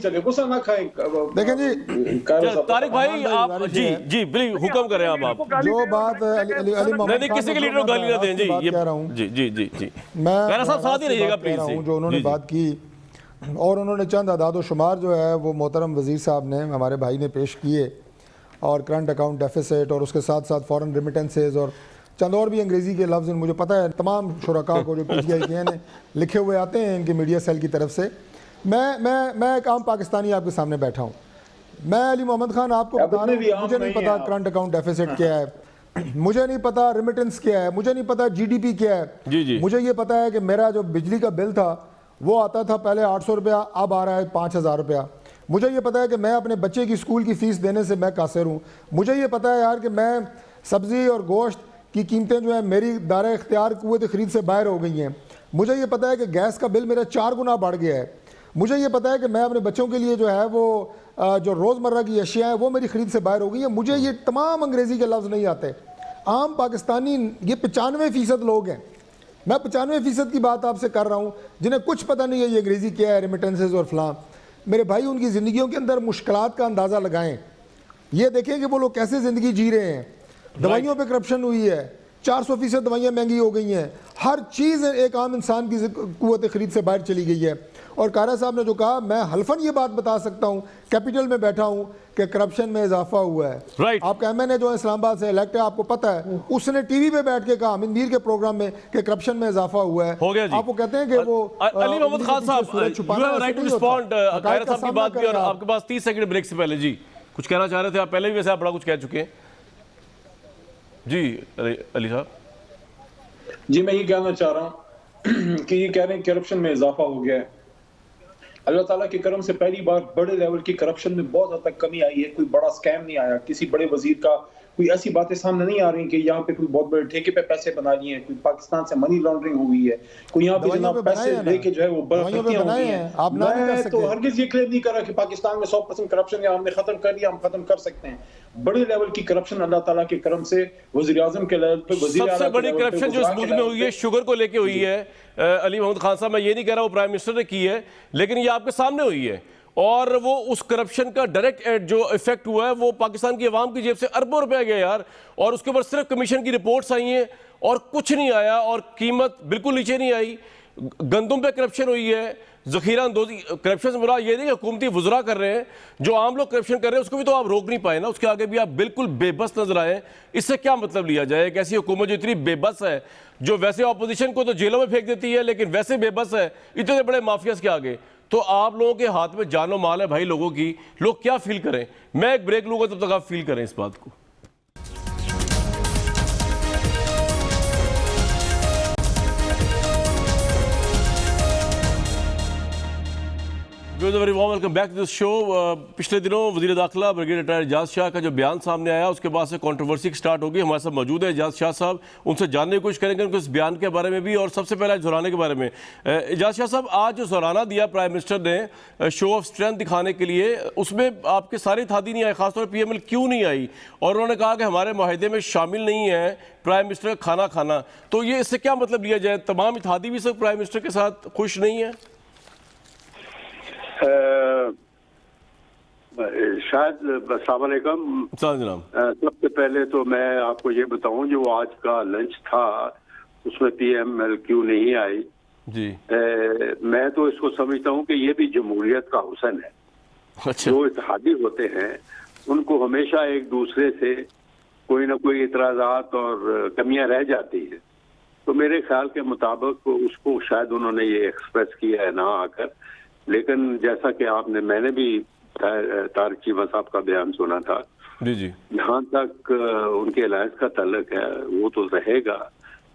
Speaker 2: چلے غصہ نہ کھائیں.
Speaker 4: دیکھیں جی
Speaker 1: طارق بھائی آپ جی بلی حکم کریں آپ.
Speaker 4: جو بات علی محمد
Speaker 1: نہیں کسی کے لیڈر کو گالی نہ دیں. جی
Speaker 4: کہہ رہا ہوں,
Speaker 1: جی
Speaker 4: میں
Speaker 1: قائرہ صاحب ساتھ ہی رہیے گا پلیز.
Speaker 4: جو انہوں نے بات کی اور انہوں نے چند اعداد و شمار جو ہے وہ محترم وزیر صاحب نے, ہمارے بھائی نے پیش کیے, اور کرنٹ اکاؤنٹ ڈیفیسٹ اور اس کے ساتھ ساتھ فورن ریمیٹنسز اور چند اور بھی انگریزی کے لفظ مجھے پتہ ہے تمام شرکاء کو جو پی ٹی آئی کے ہیں لکھے ہوئے آتے ہیں ان کے میڈیا سیل کی طرف سے. میں ایک عام پاکستانی آپ کے سامنے بیٹھا ہوں. میں علی محمد خان آپ کو بتا رہا ہوں, مجھے نہیں پتا کرنٹ اکاؤنٹ ڈیفیسٹ کیا ہے, مجھے نہیں پتا ریمیٹنس کیا ہے, مجھے نہیں پتا جی ڈی پی کیا ہے. مجھے یہ پتا ہے کہ میرا جو بجلی کا بل تھا وہ آتا تھا پہلے 800 روپیہ, اب آ رہا ہے 5000 روپیہ. مجھے یہ پتا ہے کہ میں اپنے بچے کی اسکول کی فیس دینے سے میں قاصر ہوں. مجھے یہ پتا ہے یار کہ میں سبزی اور گوشت کی قیمتیں جو ہیں میری دائرہ اختیار قوت خرید سے باہر ہو گئی ہیں. مجھے یہ پتا ہے کہ گیس کا بل میرا 4 گنا بڑھ گیا ہے. مجھے یہ پتا ہے کہ میں اپنے بچوں کے لیے جو ہے وہ جو روزمرہ کی اشیاء ہیں وہ میری خرید سے باہر ہو گئی ہیں. مجھے یہ تمام انگریزی کے لفظ نہیں آتے. عام پاکستانی یہ 95% لوگ ہیں, میں 95% کی بات آپ سے کر رہا ہوں جنہیں کچھ پتہ نہیں ہے یہ انگریزی کیا ہے, ریمیٹنسز اور فلاں. میرے بھائی ان کی زندگیوں کے اندر مشکلات کا اندازہ لگائیں. یہ دیکھیں کہ وہ لوگ کیسے زندگی جی رہے ہیں. دوائیوں پہ کرپشن ہوئی ہے, 400% دوائیاں مہنگی ہو گئی ہیں, ہر چیز ایک عام انسان کی قوت خرید سے باہر چلی گئی ہے. اور قائرہ صاحب نے جو کہا, میں حلفاً یہ بات بتا سکتا ہوں, کیپٹل میں بیٹھا ہوں, کہ کرپشن میں اضافہ ہوا ہے. آپ کا ایم این اے جو اسلام آباد سے الیکٹ ہے, آپ کو پتہ ہے, اس نے ٹی وی پہ بیٹھ کے کہا امین میر کے پروگرام میں کہ کرپشن میں اضافہ ہوا ہے. آپ وہ کہتے ہیں کہ وہ
Speaker 1: علی Muhammad Khan sahib you have right to respond Kaira sahib کی بات پہ, اور آپ کے پاس 30 سیکنڈ بریک سے پہلے. جی کچھ کہنا چاہ رہے تھے آپ پہلے بھی, ویسے آپ بڑا کچھ کہہ چکے ہیں. جی علی صاحب.
Speaker 2: جی میں یہ کہنا چاہ رہا ہوں کہ یہ کہہ رہے ہیں کرپشن میں اضافہ ہو گیا ہے. اللہ تعالیٰ کے کرم سے پہلی بار بڑے لیول کی کرپشن میں بہت حد تک کمی آئی ہے. کوئی بڑا سکیم نہیں آیا, کسی بڑے وزیر کا کوئی ایسی باتیں سامنے نہیں آ رہی کہ یہاں پہ کوئی بہت بڑے ٹھیکے پہ پیسے بنا لیے ہیں, کوئی پاکستان سے منی لانڈرنگ ہوئی ہے, کوئی یہاں پہ جناب پیسے لے کے جو ہے وہ برقرتیاں ہوئی ہیں. میں تو ہرگز یہ کلیم نہیں کر رہا کہ پاکستان میں 100% کرپشن یا ہم نے ختم کر لیا, ہم ختم کر سکتے ہیں. بڑے لیول کی کرپشن اللہ تعالیٰ کے کرم سے وزیر اعظم کے لیول پہ, وزیر
Speaker 1: سب سے بڑی کرپشن جو اس ملک میں ہوئی ہے شوگر کو لے کے ہوئی ہے. علی محمد خان صاحب, میں یہ نہیں کہہ رہا وہ پرائم منسٹر نے کی ہے, لیکن یہ آپ کے سامنے ہوئی ہے, اور وہ اس کرپشن کا ڈائریکٹ جو ایفیکٹ ہوا ہے وہ پاکستان کی عوام کی جیب سے اربوں روپے گئے یار, اور اس کے اوپر صرف کمیشن کی رپورٹس آئی ہیں اور کچھ نہیں آیا, اور قیمت بالکل نیچے نہیں آئی. گندم پہ کرپشن ہوئی ہے, ذخیرہ اندوزی. کرپشن سے مراد یہ نہیں کہ حکومتی وزراء کر رہے ہیں, جو عام لوگ کرپشن کر رہے ہیں اس کو بھی تو آپ روک نہیں پائے نا, اس کے آگے بھی آپ بالکل بے بس نظر آئے. اس سے کیا مطلب لیا جائے؟ ایک ایسی حکومت جو اتنی بے بس ہے, جو ویسے اپوزیشن کو تو جیلوں میں پھینک دیتی ہے, لیکن ویسے بے بس ہے اتنے بڑے مافیاز کے آگے. تو آپ لوگوں کے ہاتھ میں جان و مال ہے بھائی لوگوں کی, لوگ کیا فیل کریں؟ میں ایک بریک لوں گا, تب تک آپ فیل کریں اس بات کو. Very warm welcome back to this show. پچھلے دنوں وزیر داخلہ بریگیڈیئر ریٹائر اعجاز شاہ کا جو بیان سامنے آیا, اس کے بعد سے کنٹروورسی سٹارٹ ہوگی. ہمارے ساتھ موجود ہے اعجاز شاہ صاحب, ان سے جاننے کی کوشش کریں گے ان کے اس بیان کے بارے میں بھی, اور سب سے پہلے زہرانے کے بارے میں. اعجاز شاہ صاحب, آج جو زہرانہ دیا پرائم منسٹر نے شو آف اسٹرینتھ دکھانے کے لیے, اس میں آپ کے سارے اتحادی نہیں آئے, خاص طور پر پی ایم ایل کیوں نہیں آئی, اور انہوں نے کہا کہ ہمارے معاہدے میں شامل نہیں ہے پرائم منسٹر کا کھانا کھانا. تو یہ اس سے کیا مطلب لیا جائے؟ تمام اتحادی بھی سب پرائم منسٹر کے ساتھ خوش نہیں ہیں؟
Speaker 5: شاید. السلام علیکم.
Speaker 1: جناب,
Speaker 5: سب سے پہلے تو میں آپ کو یہ بتاؤں جو آج کا لنچ تھا اس میں پی ایم ایل کیو نہیں آئی.
Speaker 1: جی,
Speaker 5: میں تو اس کو سمجھتا ہوں کہ یہ بھی جمہوریت کا حسن ہے.
Speaker 1: اچھا,
Speaker 5: جو اتحادی ہوتے ہیں ان کو ہمیشہ ایک دوسرے سے کوئی نہ کوئی اعتراضات اور کمیاں رہ جاتی ہیں. تو میرے خیال کے مطابق اس کو شاید انہوں نے یہ ایکسپریس کیا ہے نہ آ کر, لیکن جیسا کہ میں نے بھی طارق چیمہ صاحب کا بیان سنا تھا,
Speaker 1: جی جی,
Speaker 5: جہاں تک ان کے الائنس کا تعلق ہے وہ تو رہے گا,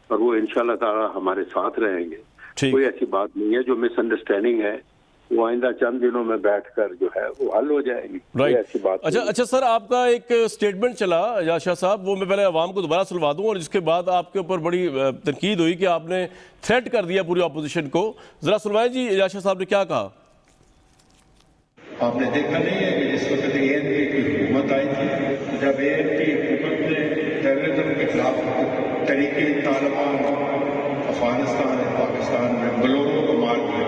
Speaker 5: اور وہ انشاءاللہ تعالی ہمارے ساتھ رہیں گے. کوئی ایسی بات نہیں ہے. جو مس انڈرسٹینڈنگ ہے وہ آئندہ چند دنوں میں بیٹھ کر جو ہے وہ حل ہو جائے گی. ایسی بات.
Speaker 1: اچھا سر, آپ کا ایک سٹیٹمنٹ چلا اعجاز شاہ صاحب, وہ میں پہلے عوام کو دوبارہ سنوا دوں, اور جس کے بعد آپ کے اوپر بڑی تنقید ہوئی کہ آپ نے تھریٹ کر دیا پوری اپوزیشن کو. ذرا سنوائیں جی اعجاز شاہ صاحب نے کیا کہا.
Speaker 6: آپ نے دیکھا نہیں ہے کہ جس وقت اے این پی کی حکومت آئی تھی, جب اے این پی حکومت نے ٹیررزم کے خلاف طریقے طالبان افغانستان اور پاکستان میں بلوچوں کو مار دیا,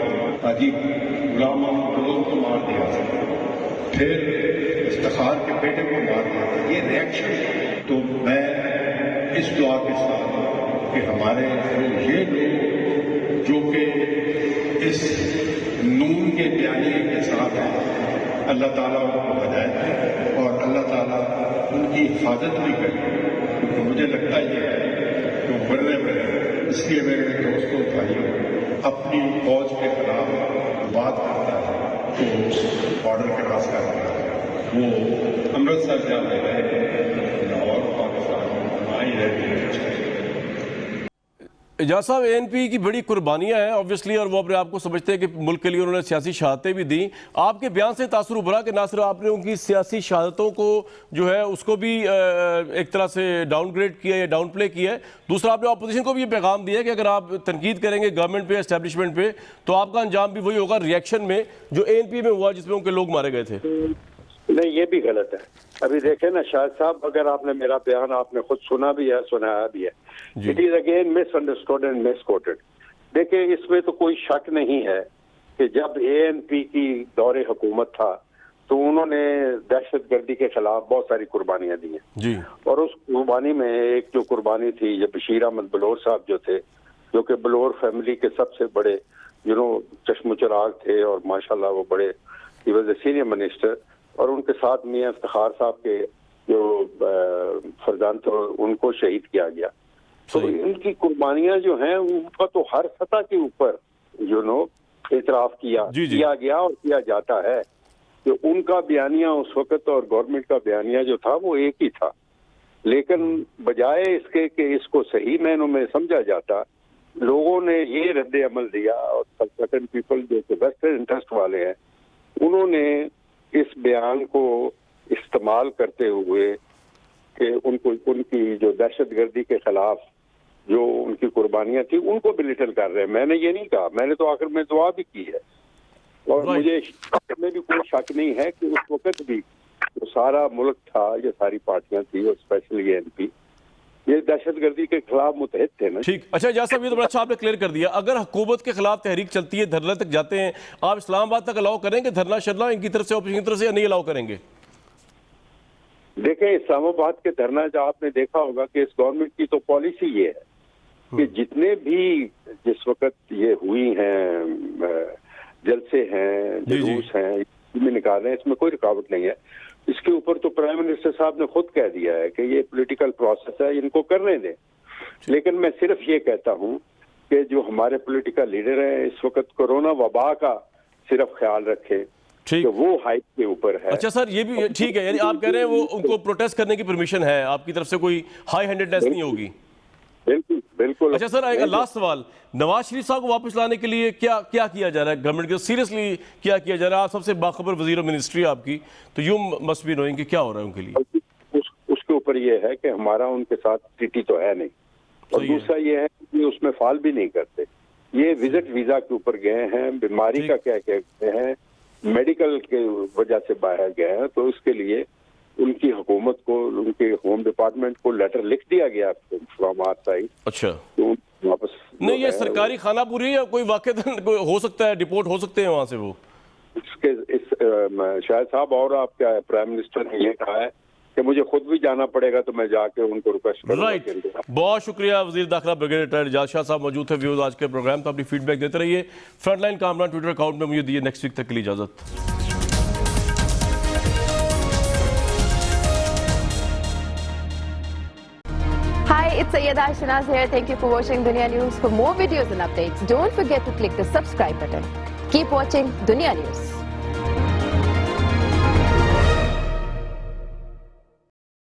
Speaker 6: عجیب غلام بلوچ کو مار دیا, پھر افتخار کے بیٹے کو مار دیا. یہ ریئیکشن. تو میں اس دعا کے ساتھ کہ ہمارے یہ لوگ جو کہ اس نون کے بیانیے کے ساتھ ہیں, اللہ تعالیٰ ان کو ہدایت دے اور اللہ تعالیٰ ان کی حفاظت بھی کرے. کیونکہ مجھے لگتا یہ ہے کہ بڑے بڑے, اس لیے میرے دوستوں بھائیوں, اپنی فوج کے خلاف بات کرتا ہے تو بارڈر کراس کرتا ہے. وہ امرتسر جانے گئے, لاہور پاکستان میں آئی رہتی ہے.
Speaker 1: اعجاز صاحب, اے این پی کی بڑی قربانیاں ہیں آبویسلی, اور وہ اپنے آپ کو سمجھتے ہیں کہ ملک کے لیے انہوں نے سیاسی شہادتیں بھی دیں. آپ کے بیان سے تاثر ابھرا کہ نہ صرف آپ نے ان کی سیاسی شہادتوں کو جو ہے اس کو بھی ایک طرح سے ڈاؤن گریڈ کیا یا ڈاؤن پلے کیا ہے, دوسرا آپ نے اپوزیشن کو بھی یہ پیغام دیا کہ اگر آپ تنقید کریں گے گورنمنٹ پہ, اسٹیبلشمنٹ پہ, تو آپ کا انجام بھی وہی ہوگا ریئیکشن میں جو اے این پی میں ہوا جس میں ان کے لوگ مارے گئے تھے.
Speaker 5: نہیں, یہ بھی غلط ہے. ابھی دیکھیں نا شاہد صاحب, اگر آپ نے میرا بیان آپ نے خود سنا بھی ہے, سنایا بھی ہے, it is again miss understood and miss quoted. دیکھیں, اس میں تو کوئی شک نہیں ہے کہ جب اے این پی کی دور حکومت تھا تو انہوں نے دہشت گردی کے خلاف بہت ساری قربانیاں دی ہیں
Speaker 1: جی,
Speaker 5: اور اس قربانی میں ایک جو قربانی تھی, یہ بشیر احمد بلور صاحب جو تھے, جو کہ بلور فیملی کے سب سے بڑے چشم و چراغ تھے, اور ماشاءاللہ وہ بڑے, he was a senior minister, اور ان کے ساتھ میاں افتخار صاحب کے جو فرزند تھے ان کو شہید کیا گیا. تو ان کی قربانیاں جو ہیں ان کا تو ہر سطح کے اوپر اعتراف کیا گیا اور کیا جاتا ہے کہ ان کا بیانیہ اس وقت اور گورنمنٹ کا بیانیہ جو تھا وہ ایک ہی تھا. لیکن بجائے اس کے کہ اس کو صحیح معنوں میں سمجھا جاتا, لوگوں نے یہ رد عمل دیا, اور سرٹن پیپل جو کہ ویسٹرن انٹرسٹ والے ہیں انہوں نے اس بیان کو استعمال کرتے ہوئے کہ ان کی جو دہشت گردی کے خلاف جو ان کی قربانیاں تھیں ان کو بھی لٹل کر رہے ہیں. میں نے یہ نہیں کہا, میں نے تو آخر میں دعا بھی کی ہے, اور مجھے میں بھی کوئی شک نہیں ہے کہ اس وقت بھی جو سارا ملک تھا, یہ ساری پارٹیاں تھیں اور اسپیشلی یہ MP, یہ دہشت گردی کے خلاف متحد تھے نا.
Speaker 1: ٹھیک, اچھا جا صاحب یہ تو بڑا اچھا آپ نے کلیئر کر دیا. اگر حکومت کے خلاف تحریک چلتی ہے, دھرنے تک جاتے ہیں, آپ اسلام آباد تک الاؤ کریں گے دھرنا شرنا ان کی طرف سے, اپوزیشن کی طرف سے, یا نہیں الاؤ کریں گے؟
Speaker 5: دیکھیں اسلام آباد کے دھرنا جو آپ نے دیکھا ہوگا کہ اس گورنمنٹ کی تو پالیسی یہ ہے کہ جتنے بھی جس وقت یہ ہوئی ہیں جلسے ہیں, جلوس ہیں, میں نکال رہے ہیں, اس میں کوئی رکاوٹ نہیں ہے. اس کے اوپر تو پرائم منسٹر صاحب نے خود کہہ دیا ہے کہ یہ پولیٹیکل پروسیس ہے, ان کو کرنے دیں. لیکن میں صرف یہ کہتا ہوں کہ جو ہمارے پولیٹیکل لیڈر ہیں اس وقت کورونا وبا کا صرف خیال رکھیں کہ وہ ہائپ کے اوپر ہے.
Speaker 1: اچھا سر یہ بھی ٹھیک ہے, یعنی آپ کہہ رہے ہیں وہ ان کو پروٹیسٹ کرنے کی پرمیشن ہے, آپ کی طرف سے کوئی ہائی ہینڈڈنس نہیں ہوگی.
Speaker 5: بالکل بالکل.
Speaker 1: اچھا سر ایک لاسٹ سوال, نواز شریف صاحب کو واپس لانے کے لیے کیا کیا جا رہا ہے گورنمنٹ کے, سیریسلی کیا کیا جا رہا ہے؟ آپ سب سے باخبر وزیر و منسٹری آپ کی, تو یوں مسٹ بی نوئنگ کہ کیا ہو رہا ہے ان کے لیے.
Speaker 5: اس کے اوپر یہ ہے کہ ہمارا ان کے ساتھ ٹریٹی تو ہے نہیں, اور دوسرا یہ ہے کہ اس میں فال بھی نہیں کرتے. یہ وزٹ ویزا کے اوپر گئے ہیں, بیماری کا کیا کہتے ہیں, میڈیکل کے وجہ سے باہر گئے ہیں, تو اس کے لیے ان کی حکومت کو, ان کے ہوم ڈپارٹمنٹ کو لیٹر لکھ دیا گیا فرام آر سائڈ.
Speaker 1: اچھا
Speaker 5: واپس
Speaker 1: نہیں, یہ سرکاری خانہ پوری ہے یا کوئی واقع ہو سکتا ہے, ڈپورٹ ہو سکتے ہیں وہاں سے وہ؟
Speaker 5: شاہد صاحب اور آپ کیا پرائم منسٹر نے یہ کہا ہے کہ مجھے خود بھی جانا پڑے گا, تو میں جا کے ان کو ریکویسٹ کروں گا.
Speaker 1: رائٹ, بہت شکریہ وزیر داخلہ بریگیڈیئر ریٹائرڈ اعجاز شاہ صاحب موجود تھے ویوز آج کے پروگرام. تو اپنی فیڈ بیک دیتے رہیے. Front line Kamran Twitter account میں مجھے دیے نیکسٹ ویک تک کے لیے اجازت.
Speaker 7: Hi, it's Sayyeda Shanaz here. Thank you for watching Dunya News. For more videos and updates, don't forget to click the subscribe button. Keep watching Dunya News.